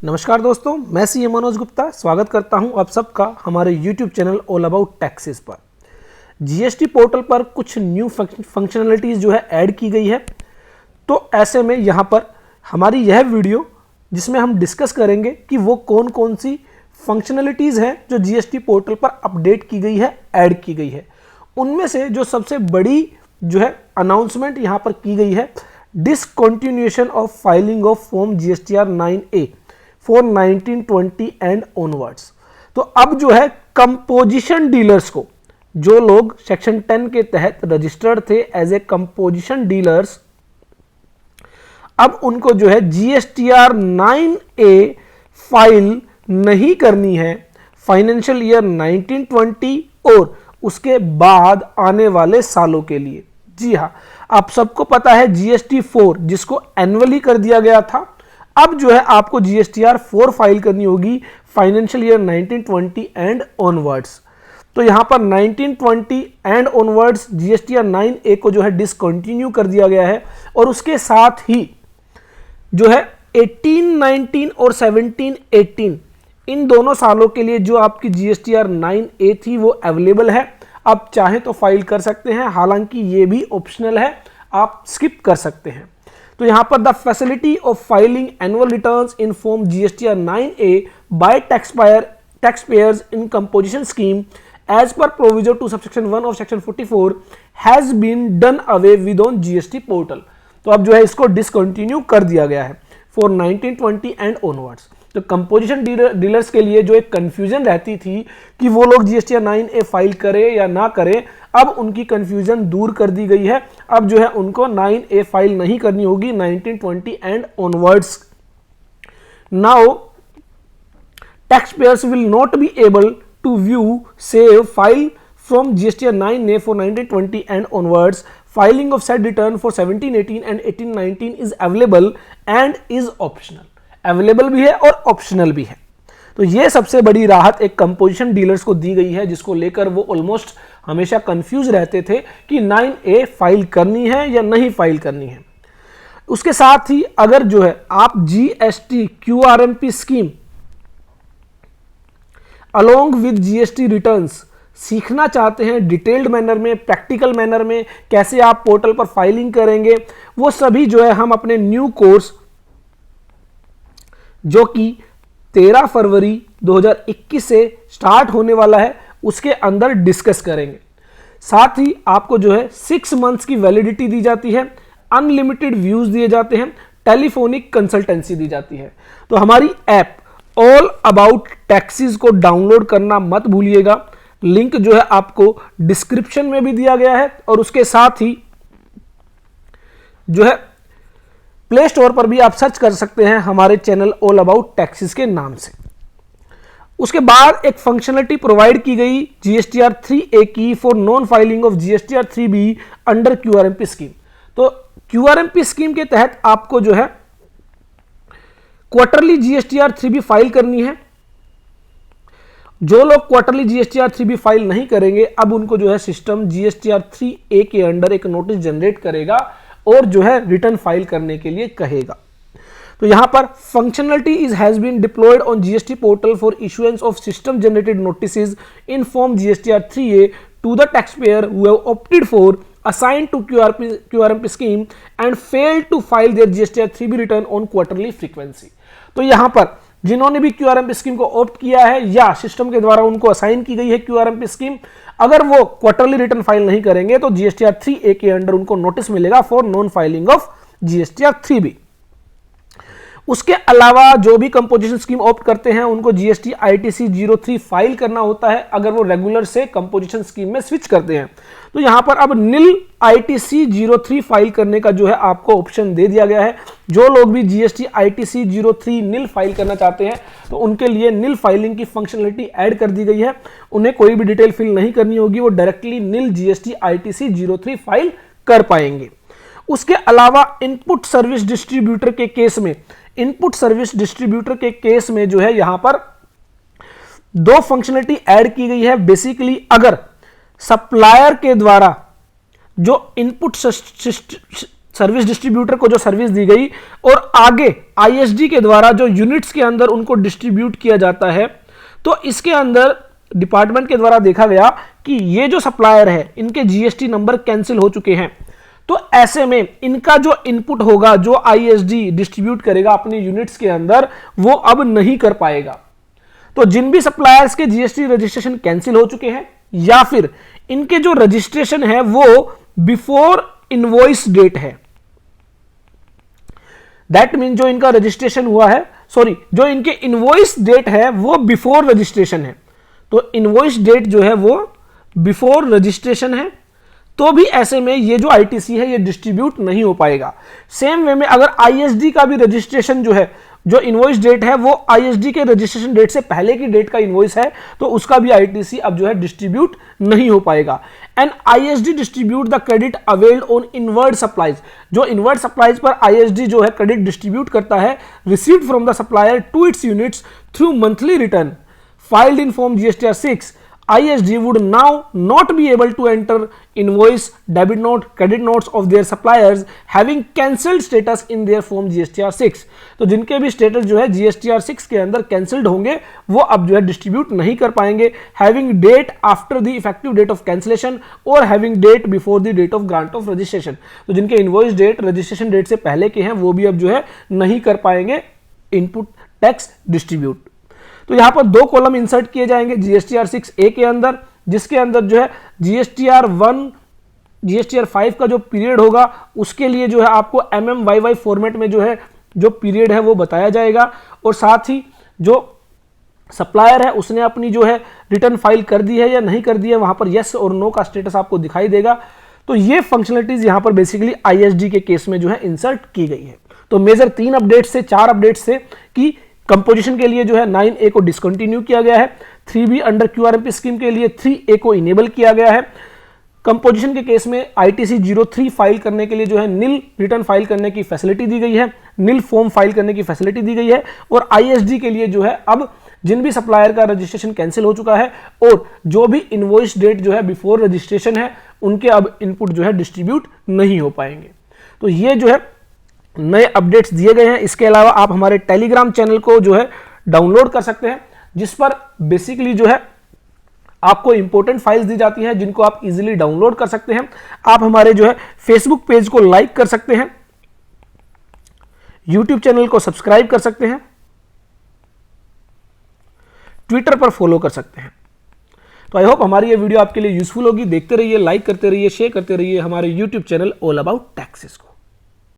नमस्कार दोस्तों, मैं सी मनोज गुप्ता स्वागत करता हूं आप सबका हमारे YouTube channel all about taxes पर। जीएसटी पोर्टल पर कुछ न्यू फंक्शनलिटीज़ जो है ऐड की गई है। तो ऐसे में यहां पर हमारी यह वीडियो जिसमें हम डिस्कस करेंगे कि वो कौन कौन सी फंक्शनलिटीज़ हैं जो जीएसटी पोर्टल पर अपडेट की गई है, ऐड की गई है। उनमें से जो सबसे बड़ी जो है अनाउंसमेंट यहां पर की गई है, discontinuation of filing of form GSTR 9A for 1920 and onwards. तो अब जो है कंपोजिशन डीलर्स को, जो लोग सेक्शन 10 के तहत रजिस्टर्ड थे एज ए कंपोजिशन डीलर्स, अब उनको जो है जीएसटीआर 9A फाइल नहीं करनी है फाइनेंशियल ईयर 1920 और उसके बाद आने वाले सालों के लिए। जी हाँ, आप सबको पता है जीएसटी 4 जिसको एनुअली कर दिया गया था, अब जो है आपको जीएसटीआर 4 फाइल करनी होगी फाइनेंशियल ईयर 1920 एंड ऑनवर्ड्स। तो यहां पर 1920 एंड ऑनवर्ड्स जीएसटीआर 9A को जो है डिसकंटिन्यू कर दिया गया है और उसके साथ ही जो है 1819 और 1718 इन दोनों सालों के लिए जो आपकी जीएसटीआर 9A थी वो अवेलेबल है। आप चाहें तो फाइल कर सकते हैं, हालांकि ये भी ऑप्शनल है, आप स्किप कर सकते हैं। तो यहां पर the facility of filing annual returns in form GSTR 9A by taxpayers in composition scheme as per provision to subsection 1 of section 44 has been done away with on GST portal. तो अब जो है इसको डिसकंटिन्यू कर दिया गया है for 1920 and onwards. तो कंपोजिशन डीलर्स के लिए जो एक कंफ्यूजन रहती थी कि वो लोग जीएसटीआर 9A फाइल करें या ना करें, अब उनकी कंफ्यूजन दूर कर दी गई है। अब जो है उनको 9A फाइल नहीं करनी होगी 1920 and onwards. Now taxpayers will not be able to view save file from GSTR 9A for 1920 and onwards. Filing of said return for 1718 and 1819 is available and is optional. Available भी है और optional भी है। तो ये सबसे बड़ी राहत एक कंपोजिशन डीलर्स को दी गई है, जिसको लेकर वो ऑलमोस्ट हमेशा कंफ्यूज रहते थे कि 9A फाइल करनी है या नहीं फाइल करनी है। उसके साथ ही अगर जो है आप GST QRMP scheme along with GST returns सीखना चाहते हैं डिटेल्ड मैनर में, प्रैक्टिकल मैनर में, कैसे आप पोर्टल पर फाइलिंग करेंगे, वो सभी जो है हम अपने न्यू कोर्स जो कि 13 फरवरी 2021 से स्टार्ट होने वाला है उसके अंदर डिस्कस करेंगे। साथ ही आपको जो है 6 मंथ्स की वैलिडिटी दी जाती है, अनलिमिटेड व्यूज दिए जाते हैं, टेलीफोनिक कंसल्टेंसी दी जाती है। तो हमारी ऐप ऑल अबाउट टैक्सेस को डाउनलोड करना मत भूलिएगा। लिंक जो है आपको डिस्क्रिप्शन में भी दिया गया है और उसके साथ ही जो है प्ले स्टोर पर भी आप सर्च कर सकते हैं हमारे चैनल ऑल अबाउट टैक्सेस के नाम से। उसके बाद एक फंक्शनलिटी प्रोवाइड की गई जीएसटीआर 3A की for non filing of GSTR 3B under QRMP scheme. तो क्यूआरएमपी स्कीम के तहत आपको जो है क्वार्टरली जीएसटीआर 3B फाइल करनी है। जो लोग क्वार्टरली जीएसटीआर 3B फाइल नहीं करेंगे, अब उनको जो है सिस्टम जीएसटीआर 3A के अंडर एक नोटिस जनरेट करेगा और जो है रिटर्न फाइल करने के लिए कहेगा। तो यहां पर functionality is has been deployed on GST portal for issuance of system generated notices in form GSTR 3A to the taxpayer who have opted for assigned to QRMP scheme and failed to file their GSTR 3B return on quarterly frequency. तो यहां पर जिन्होंने भी QRMP scheme को opt किया है या system के द्वारा उनको असाइन की गई है क्यूआरएमपी स्कीम, अगर वो क्वार्टरली रिटर्न फाइल नहीं करेंगे तो जीएसटीआर 3A के अंडर उनको नोटिस मिलेगा for non filing of GSTR 3B। उसके अलावा जो भी कंपोजिशन स्कीम ऑप्ट करते हैं उनको जीएसटी आईटीसी 03 फाइल करना होता है अगर वो रेगुलर से कंपोजिशन स्कीम में स्विच करते हैं। तो यहां पर अब नील आईटीसी 03 फाइल करने का जो है आपको ऑप्शन दे दिया गया है। जो लोग भी जीएसटी आईटीसी 03 नील फाइल करना चाहते हैं तो उनके लिए नील फाइलिंग की फंक्शनलिटी ऐड कर दी गई है। उन्हें कोई भी डिटेल फिल नहीं करनी होगी, वो डायरेक्टली नील जीएसटी आईटीसी 03 फाइल कर पाएंगे। उसके अलावा इनपुट सर्विस डिस्ट्रीब्यूटर के केस में जो है यहां पर 2 फंक्शनलिटी ऐड की गई है। बेसिकली अगर सप्लायर के द्वारा जो इनपुट सर्विस डिस्ट्रीब्यूटर को जो सर्विस दी गई और आगे आईएसडी के द्वारा जो यूनिट्स के अंदर उनको डिस्ट्रीब्यूट किया जाता है, तो इसके अंदर डिपार्टमेंट के द्वारा देखा गया कि ये जो सप्लायर है इनके जीएसटी नंबर कैंसिल हो चुके हैं। तो ऐसे में इनका जो इनपुट होगा, जो आईएसडी डिस्ट्रीब्यूट करेगा अपने यूनिट्स के अंदर, वो अब नहीं कर पाएगा। तो जिन भी सप्लायर्स के जीएसटी रजिस्ट्रेशन कैंसिल हो चुके हैं या फिर इनके जो रजिस्ट्रेशन है वो बिफोर इनवॉइस डेट है, दैट मीन जो इनका रजिस्ट्रेशन हुआ है, जो इनके इनवॉइस डेट है वो बिफोर रजिस्ट्रेशन है, तो इनवॉइस डेट जो है वो बिफोर रजिस्ट्रेशन है, तो भी ऐसे में ये जो आईटीसी है ये डिस्ट्रीब्यूट नहीं हो पाएगा। सेम वे में अगर आईएसडी का भी रजिस्ट्रेशन जो है, जो इनवॉइस डेट है वो आईएसडी के रजिस्ट्रेशन डेट से पहले की डेट का इनवॉइस है, तो उसका भी आईटीसी अब जो है डिस्ट्रीब्यूट नहीं हो पाएगा। And ISD distribute the credit availed on inward supplies, जो इनवर्ड सप्लाईज पर आईएसडी जो है क्रेडिट डिस्ट्रीब्यूट करता है, received from the supplier to its units through monthly return filed in form GSTR 6, ISD would now not be able to enter invoice, debit note, credit notes of their suppliers having cancelled status in their form GSTR 6। तो जिनके भी status जो है GSTR 6 के अंदर cancelled होंगे वो अब जो है डिस्ट्रीब्यूट नहीं कर पाएंगे, having date after the effective date of cancellation और having date before the date of grant of registration. तो जिनके इनवॉइस डेट रजिस्ट्रेशन डेट से पहले के हैं वो भी अब जो है नहीं कर पाएंगे इनपुट टैक्स डिस्ट्रीब्यूट। तो यहां पर दो कॉलम इंसर्ट किए जाएंगे जीएसटीआर 6A के अंदर, जिसके अंदर जो है जीएसटीआर 1, जीएसटीआर 5 का जो पीरियड होगा उसके लिए जो है आपको MMYY फॉर्मेट में जो है जो पीरियड है वो बताया जाएगा, और साथ ही जो सप्लायर है उसने अपनी जो है रिटर्न फाइल कर दी है या नहीं कर दी है, वहां पर येस और नो का स्टेटस आपको दिखाई देगा। तो ये फंक्शनलिटीज यहां पर बेसिकली आईएसडी के केस में जो है इंसर्ट की गई है। तो मेजर 3 अपडेट्स से 4 अपडेट्स से कि कंपोजिशन के लिए जो है 9A को डिसकंटिन्यू किया गया है, 3B अंडर QRMP स्कीम के लिए 3A को इनेबल किया गया है, कंपोजिशन के केस में ITC 03 फाइल करने के लिए जो है नील रिटर्न फाइल करने की फैसिलिटी दी गई है, नील फॉर्म फाइल करने की फैसिलिटी दी गई है, और ISD के लिए जो है अब जिन भी सप्लायर का रजिस्ट्रेशन कैंसिल हो चुका है और जो भी इनवॉइस डेट जो है बिफोर रजिस्ट्रेशन है उनके अब इनपुट जो है डिस्ट्रीब्यूट नहीं हो पाएंगे। तो ये जो है नए अपडेट्स दिए गए हैं। इसके अलावा आप हमारे टेलीग्राम चैनल को जो है डाउनलोड कर सकते हैं, जिस पर बेसिकली जो है आपको इंपॉर्टेंट फाइल्स दी जाती हैं जिनको आप इजीली डाउनलोड कर सकते हैं। आप हमारे जो है फेसबुक पेज को लाइक कर सकते हैं, यूट्यूब चैनल को सब्सक्राइब कर सकते हैं, ट्विटर पर फॉलो कर सकते हैं। तो आई होप हमारी ये वीडियो आपके लिए यूजफुल होगी। देखते रहिए, लाइक करते रहिए, शेयर करते रहिए हमारे YouTube channel all about taxes को।